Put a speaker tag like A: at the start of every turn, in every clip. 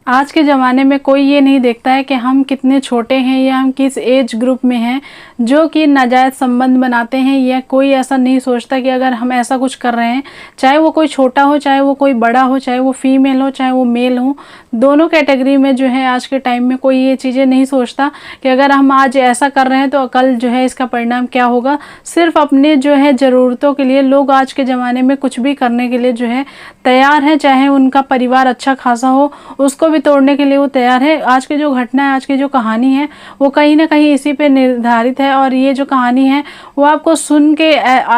A: आज के ज़माने में कोई ये नहीं देखता है कि हम कितने छोटे हैं या हम किस एज ग्रुप में हैं जो कि नाजायज़ संबंध बनाते हैं, या कोई ऐसा नहीं सोचता कि अगर हम ऐसा कुछ कर रहे हैं, चाहे वो कोई छोटा हो, चाहे वो कोई बड़ा हो, चाहे वो फीमेल हो, चाहे वो मेल हो, दोनों कैटेगरी में जो है आज के टाइम में कोई ये चीज़ें नहीं सोचता कि अगर हम आज ऐसा कर रहे हैं तो कल जो है इसका परिणाम क्या होगा। सिर्फ अपने जो है ज़रूरतों के लिए लोग आज के ज़माने में कुछ भी करने के लिए जो है तैयार हैं, चाहे उनका परिवार अच्छा खासा हो उसको भी तोड़ने के लिए वो तैयार है। आज की जो घटना है, आज की जो कहानी है, वो कहीं ना कहीं इसी पे निर्धारित है। और ये जो कहानी है वो आपको सुन के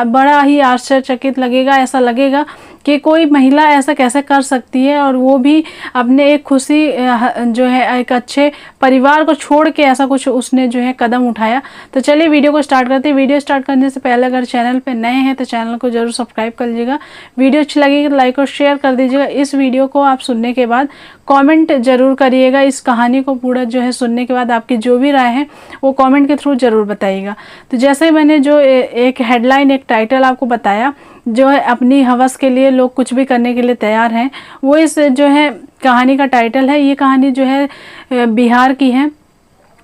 A: बड़ा ही आश्चर्यचकित लगेगा। ऐसा लगेगा कि कोई महिला ऐसा कैसे कर सकती है, और वो भी अपने एक खुशी जो है एक अच्छे परिवार को छोड़ के ऐसा कुछ उसने जो है कदम उठाया। तो चलिए वीडियो को स्टार्ट करते हैं। वीडियो स्टार्ट करने से पहले अगर चैनल पे नए हैं तो चैनल को जरूर सब्सक्राइब कर लीजिएगा। वीडियो अच्छी लगेगी तो लाइक और शेयर कर दीजिएगा। इस वीडियो को आप सुनने के बाद कमेंट जरूर करिएगा। इस कहानी को पूरा जो है सुनने के बाद आपकी जो भी राय है वो कमेंट के थ्रू जरूर बताइएगा। तो जैसे मैंने जो एक हेडलाइन, एक टाइटल आपको बताया, जो है अपनी हवस के लिए लोग कुछ भी करने के लिए तैयार हैं, वो इस जो है कहानी का टाइटल है। ये कहानी जो है बिहार की है।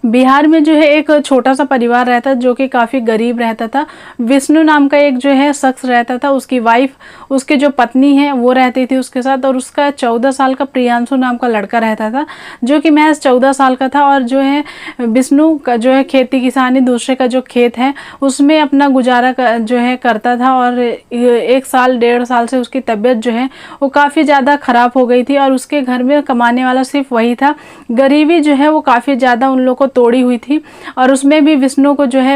A: बिहार में जो है एक छोटा सा परिवार रहता जो कि काफ़ी गरीब रहता था। विष्णु नाम का एक जो है शख्स रहता था, उसकी वाइफ, उसके जो पत्नी है वो रहती थी उसके साथ, और उसका 14 साल का प्रियांशु नाम का लड़का रहता था जो कि महज 14 साल का था। और जो है विष्णु का जो है खेती किसानी, दूसरे का जो खेत है उसमें अपना गुजारा जो है करता था। और 1 साल 1.5 साल से उसकी तबीयत जो है वो काफ़ी ज़्यादा ख़राब हो गई थी, और उसके घर में कमाने वाला सिर्फ वही था। गरीबी जो है वो काफ़ी ज़्यादा उन लोग को तोड़ी हुई थी, और उसमें भी विष्णु को जो है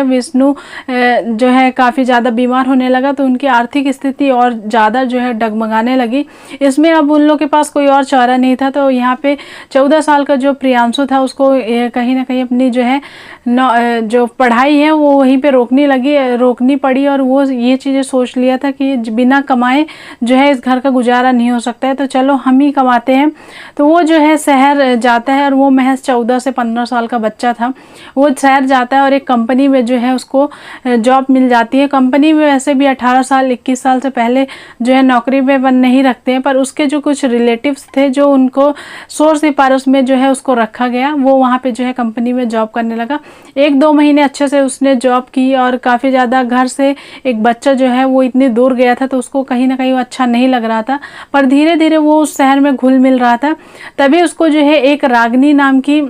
A: जो है काफ़ी ज़्यादा बीमार होने लगा, तो उनकी आर्थिक स्थिति और ज़्यादा जो है डगमगाने लगी। इसमें अब उन लोग के पास कोई और चारा नहीं था। तो यहाँ पे 14 साल का जो प्रियांशु था उसको कहीं ना कहीं अपनी जो है जो पढ़ाई है वो वहीं पे रोकनी पड़ी, और वो ये चीज़ें सोच लिया था कि बिना कमाए जो है इस घर का गुजारा नहीं हो सकता है, तो चलो हम ही कमाते हैं। तो वो जो है शहर जाता है, और वो महज 14 से 15 साल का बच्चा था। वो शहर जाता है और एक कंपनी में जो है उसको जॉब मिल जाती है। कंपनी में वैसे भी 18 साल 21 साल से पहले जो है नौकरी पे बन नहीं रखते हैं, पर उसके जो कुछ रिलेटिव्स थे जो उनको सोर्स सिफारिश में जो है उसको रखा गया, वो वहाँ पे जो है कंपनी में जॉब करने लगा। 1-2 महीने अच्छे से उसने जॉब की, और काफ़ी ज़्यादा घर से एक बच्चा जो है वो इतनी दूर गया था तो उसको कहीं ना कहीं अच्छा नहीं लग रहा था, पर धीरे धीरे वो उस शहर में घुल मिल रहा था। तभी उसको जो है एक रागिनी नाम की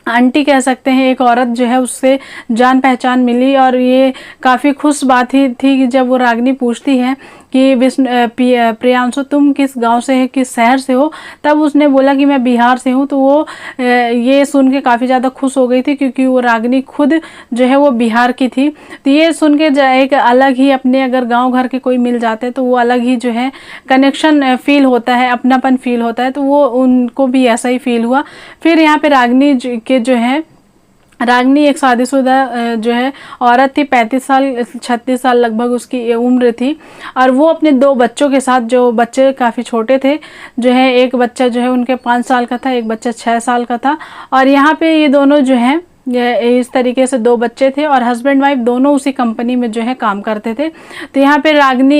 A: आंटी कह सकते हैं, एक औरत जो है उससे जान पहचान मिली। और ये काफ़ी खुश बात ही थी कि जब वो रागिनी पूछती है कि प्रियांशु तुम किस गांव से है, किस शहर से हो, तब उसने बोला कि मैं बिहार से हूँ। तो वो ये सुन के काफ़ी ज़्यादा खुश हो गई थी, क्योंकि वो रागिनी खुद जो है वो बिहार की थी। तो ये सुन के एक अलग ही अपने अगर गांव घर के कोई मिल जाते हैं तो वो अलग ही जो है कनेक्शन फील होता है, अपनापन फील होता है। तो वो उनको भी ऐसा ही फील हुआ। फिर यहाँ पे रागिनी के जो है रागिनी एक शादीशुदा जो है औरत थी, 35 साल 36 साल लगभग उसकी उम्र थी, और वो अपने 2 बच्चों के साथ, जो बच्चे काफ़ी छोटे थे, जो है एक बच्चा जो है उनके 5 साल का था, एक बच्चा 6 साल का था। और यहाँ पे ये दोनों जो हैं इस तरीके से 2 बच्चे थे, और हस्बैंड वाइफ दोनों उसी कंपनी में जो है काम करते थे। तो यहाँ पे रागिनी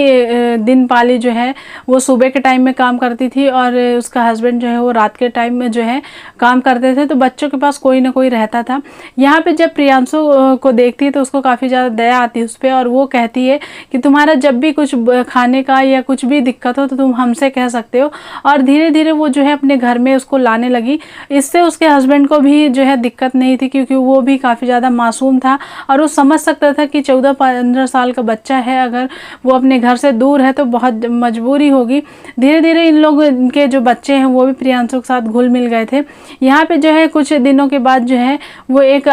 A: दिन पाली जो है वो सुबह के टाइम में काम करती थी, और उसका हस्बैंड जो है वो रात के टाइम में जो है काम करते थे। तो बच्चों के पास कोई ना कोई रहता था। यहाँ पे जब प्रियांशु को देखती है तो उसको काफ़ी ज़्यादा दया आती है उस पर, और वो कहती है कि तुम्हारा जब भी कुछ खाने का या कुछ भी दिक्कत हो तो तुम हमसे कह सकते हो। और धीरे धीरे वो जो है अपने घर में उसको लाने लगी। इससे उसके हस्बैंड को भी जो है दिक्कत नहीं थी, क्योंकि वो भी काफ़ी ज़्यादा मासूम था, और वो समझ सकता था कि 14-15 साल का बच्चा है, अगर वो अपने घर से दूर है तो बहुत मजबूरी होगी। धीरे धीरे इन लोग के जो बच्चे हैं वो भी प्रियांशु के साथ घुल मिल गए थे। यहाँ पे जो है कुछ दिनों के बाद जो है वो एक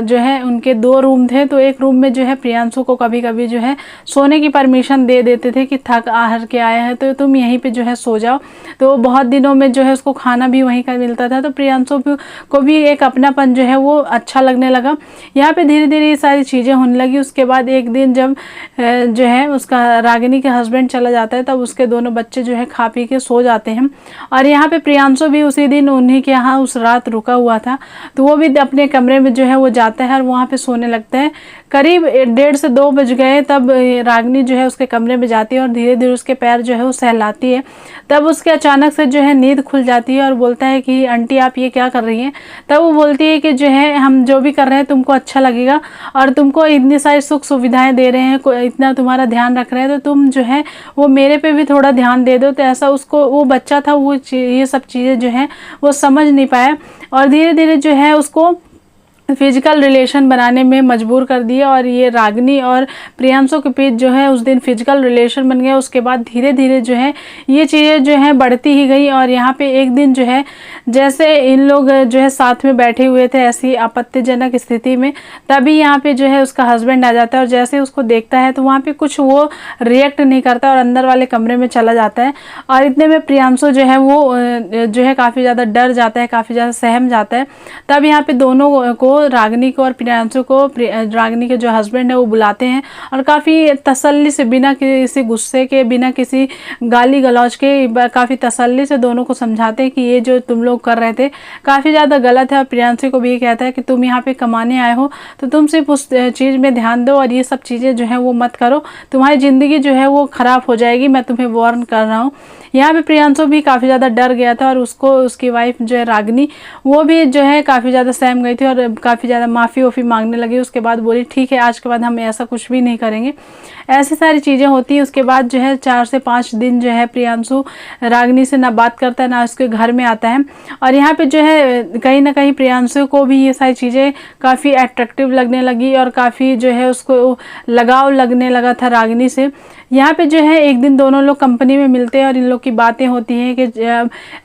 A: जो है उनके 2 रूम थे, तो एक रूम में जो है प्रियांशु को कभी कभी जो है सोने की परमिशन दे देते थे कि थक हार के आया है तो तुम यहीं पे जो है सो जाओ। तो बहुत दिनों में जो है उसको खाना भी वहीं का मिलता था, तो प्रियांशु को भी एक अपनापन जो है वो अच्छा लगने लगा। यहाँ पे धीरे धीरे ये सारी चीज़ें होने लगी। उसके बाद एक दिन जब जो है उसका रागिनी के हस्बैंड चला जाता है, तब उसके दोनों बच्चे जो है खा पी के सो जाते हैं। और यहाँ पे प्रियांशु भी उसी दिन उन्हीं के यहाँ उस रात रुका हुआ था, तो वो भी अपने कमरे में जो है वो जाता है और वहाँ पे सोने लगता है। करीब 1:30 से 2 बज गए, तब रागिनी जो है उसके कमरे में जाती है और धीरे धीरे उसके पैर जो है वो सहलाती है। तब उसके अचानक से जो है नींद खुल जाती है और बोलता है कि आंटी आप ये क्या कर रही हैं। तब वो बोलती है कि जो है हम जो भी कर रहे हैं तुमको अच्छा लगेगा, और तुमको इतनी सारी सुख सुविधाएं दे रहे हैं, इतना तुम्हारा ध्यान रख रहे हैं, तो तुम जो है वो मेरे पे भी थोड़ा ध्यान दे दो। तो ऐसा उसको, वो बच्चा था, वो ये सब चीज़ें जो है वो समझ नहीं पाया और धीरे धीरे जो है उसको फिजिकल रिलेशन बनाने में मजबूर कर दिया। और ये रागिनी और प्रियांशु के बीच जो है उस दिन फिजिकल रिलेशन बन गया। उसके बाद धीरे धीरे जो है ये चीज़ें जो है बढ़ती ही गई। और यहाँ पे एक दिन जो है जैसे इन लोग जो है साथ में बैठे हुए थे ऐसी आपत्तिजनक स्थिति में, तभी यहाँ पे जो है उसका हस्बैंड आ जाता है और जैसे उसको देखता है तो वहाँ पे कुछ वो रिएक्ट नहीं करता और अंदर वाले कमरे में चला जाता है। और इतने में प्रियांशु जो है वो जो है काफ़ी ज़्यादा डर जाता है, काफ़ी ज़्यादा सहम जाता है। तब यहाँ पे दोनों को, रागिनी को और प्रियांशु को, रागिनी के जो हस्बैंड है वो बुलाते हैं और काफ़ी तसल्ली से, बिना किसी गुस्से के, बिना किसी गाली गलौज के, काफ़ी तसल्ली से दोनों को समझाते हैं कि ये जो तुम लोग कर रहे थे काफ़ी ज़्यादा गलत है। और प्रियांशु को भी ये कहता है कि तुम यहाँ पे कमाने आए हो तो तुम सिर्फ उस चीज़ में ध्यान दो और ये सब चीज़ें जो है वो मत करो, तुम्हारी ज़िंदगी जो है वो ख़राब हो जाएगी, मैं तुम्हें वार्न कर रहा हूँ। यहाँ पे प्रियांशु भी काफ़ी ज़्यादा डर गया था और उसको, उसकी वाइफ जो है रागिनी, वो भी जो है काफ़ी ज़्यादा सहम गई थी और काफ़ी ज़्यादा माफ़ी वाफ़ी मांगने लगी। उसके बाद बोली ठीक है आज के बाद हम ऐसा कुछ भी नहीं करेंगे। ऐसी सारी चीज़ें होती हैं। उसके बाद जो है 4 से 5 दिन जो है प्रियांशु रागिनी से ना बात करता है, ना उसके घर में आता है। और यहाँ पे जो है कहीं ना कहीं प्रियांशु को भी ये सारी चीज़ें काफ़ी अट्रैक्टिव लगने लगी और काफ़ी जो है उसको लगाव लगने लगा था रागिनी से। यहाँ पे जो है एक दिन दोनों लोग कंपनी में मिलते हैं और इन लोग की बातें होती हैं कि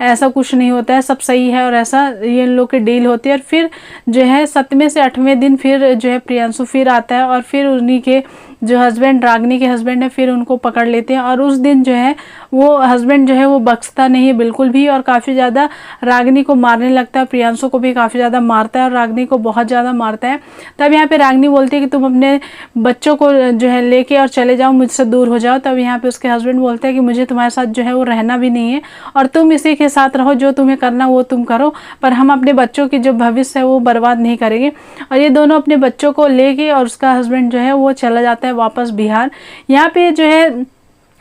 A: ऐसा कुछ नहीं होता है, सब सही है, और ऐसा ये इन लोग की डील होती है। और फिर जो है 7वें से 8वें दिन फिर जो है प्रियांशु फिर आता है और फिर उन्हीं के जो हस्बैंड, रागिनी के हस्बैंड है, फिर उनको पकड़ लेते हैं। और उस दिन जो है वो हस्बैंड जो है वो बख्शता नहीं है बिल्कुल भी और काफ़ी ज़्यादा रागिनी को मारने लगता है, प्रियांशु को भी काफ़ी ज़्यादा मारता है और रागिनी को बहुत ज़्यादा मारता है। तब यहाँ पे रागिनी बोलती है कि तुम अपने बच्चों को जो है लेके और चले जाओ, मुझसे दूर हो जाओ। तब यहाँ पे उसके हस्बैंड बोलते हैं कि मुझे तुम्हारे साथ जो है वो रहना भी नहीं है और तुम इसी के साथ रहो, जो तुम्हें करना वो तुम करो, पर हम अपने बच्चों की जो भविष्य है वो बर्बाद नहीं करेंगे। और ये दोनों अपने बच्चों को लेके और उसका हस्बैंड जो है वो चला जाता है वापस बिहार। यहाँ पे जो है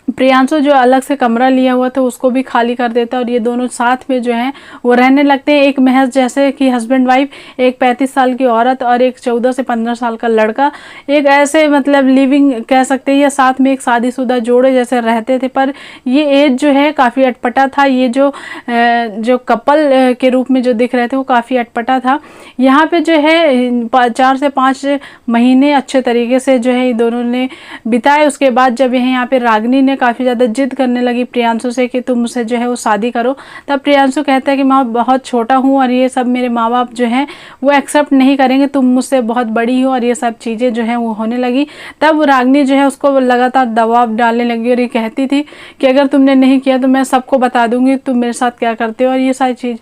A: प्रियांशु जो अलग से कमरा लिया हुआ था उसको भी खाली कर देता है और ये दोनों साथ में जो है वो रहने लगते हैं। एक महज जैसे कि हस्बैंड वाइफ, एक 35 साल की औरत और एक 14 से 15 साल का लड़का, एक ऐसे मतलब लिविंग कह सकते हैं, या साथ में एक शादीशुदा जोड़े जैसे रहते थे। पर ये एज जो है काफ़ी अटपटा था। ये जो कपल के रूप में जो दिख रहे थे वो काफ़ी अटपटा था। यहाँ पे जो है 4 से 5 महीने अच्छे तरीके से जो है दोनों ने बिताए। उसके बाद जब यहाँ पे रागिनी ने काफ़ी ज़्यादा जिद करने लगी प्रियांशु से कि तुम मुझसे जो है वो शादी करो, तब प्रियांशु कहता है कि मैं बहुत छोटा हूँ और ये सब मेरे माँ बाप जो हैं वो एक्सेप्ट नहीं करेंगे, तुम मुझसे बहुत बड़ी हो, और ये सब चीज़ें जो हैं वो होने लगी। तब रागिनी जो है उसको लगातार दबाव डालने लगी और ये कहती थी कि अगर तुमने नहीं किया तो मैं सबको बता दूंगी तुम मेरे साथ क्या करते हो और ये सारी चीज़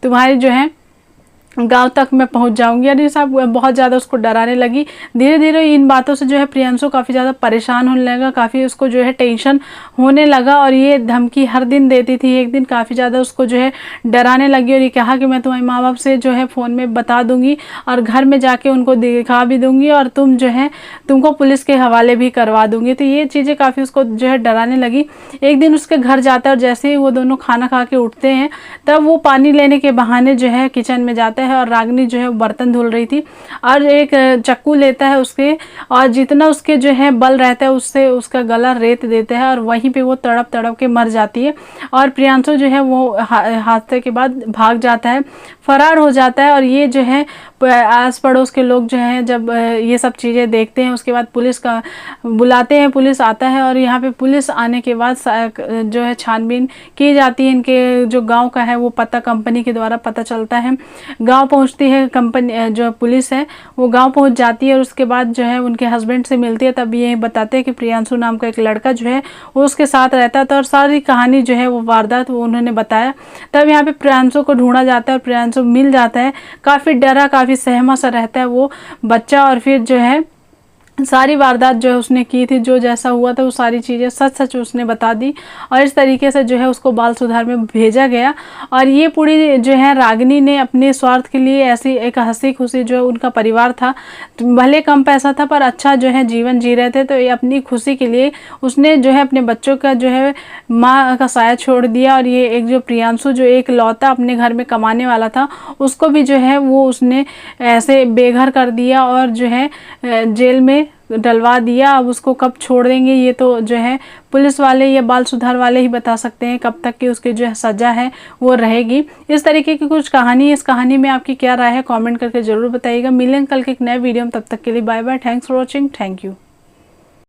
A: तुम्हारी जो है गांव तक मैं पहुंच जाऊंगी। और ये सब बहुत ज़्यादा उसको डराने लगी। धीरे धीरे इन बातों से जो है प्रियांशु काफ़ी ज़्यादा परेशान होने लगा, काफ़ी उसको जो है टेंशन होने लगा और ये धमकी हर दिन देती थी। एक दिन काफ़ी ज़्यादा उसको जो है डराने लगी और ये कहा कि मैं तुम्हारे माँ बाप से जो है फ़ोन में बता दूंगी और घर में जाके उनको दिखा भी दूंगी और तुम जो है तुमको पुलिस के हवाले भी करवा दूंगी। तो ये चीज़ें काफ़ी उसको जो है डराने लगी। एक दिन उसके घर जाता है और जैसे ही वो दोनों खाना खा के उठते हैं तब वो पानी लेने के बहाने जो है किचन में जाता है और रागिनी जो है बर्तन धुल रही थी और एक चक्कू लेता है उसके और जितना उसके जो है बल रहता है उससे उसका गला रेत देता है और वहीं पे वो तड़प तड़प के मर जाती है। और प्रियांशु जो है वो हादसे के बाद भाग जाता है, फरार हो जाता है। और ये जो है आस पड़ोस के लोग जो हैं जब ये सब चीज़ें देखते हैं उसके बाद पुलिस का बुलाते हैं, पुलिस आता है और यहाँ पे पुलिस आने के बाद जो है छानबीन की जाती है। इनके जो गांव का है वो पता कंपनी के द्वारा पता चलता है। गाँव गांव पहुंचती है, कंपनी जो पुलिस है वो गांव पहुंच जाती है और उसके बाद जो है उनके हस्बैंड से मिलती है। तब ये बताते हैं कि प्रियांशु नाम का एक लड़का जो है वो उसके साथ रहता था और सारी कहानी जो है वो वारदात वो उन्होंने बताया। तब यहाँ पे प्रियांशु को ढूंढा जाता है और प्रियांशु मिल जाता है। काफ़ी डरा, काफ़ी सहमा सा रहता है वो बच्चा, और फिर जो है सारी वारदात जो है उसने की थी, जो जैसा हुआ था वो सारी चीज़ें सच सच उसने बता दी और इस तरीके से जो है उसको बाल सुधार में भेजा गया। और ये पूरी जो है रागिनी ने अपने स्वार्थ के लिए ऐसी एक हंसी खुशी जो है उनका परिवार था, तो भले कम पैसा था पर अच्छा जो है जीवन जी रहे थे, तो ये अपनी खुशी के लिए उसने जो है अपने बच्चों का जो है माँ का साया छोड़ दिया। और ये एक जो प्रियांशु जो एक लौता अपने घर में कमाने वाला था उसको भी जो है वो उसने ऐसे बेघर कर दिया और जो है जेल में डलवा दिया। अब उसको कब छोड़ देंगे ये तो जो है पुलिस वाले या बाल सुधार वाले ही बता सकते हैं, कब तक की उसकी जो है सज़ा है वो रहेगी। इस तरीके की कुछ कहानी है। इस कहानी में आपकी क्या राय है कमेंट करके ज़रूर बताइएगा। मिलेंगे कल के एक नए वीडियो में, तब तक के लिए bye bye. Thanks for watching. Thank you.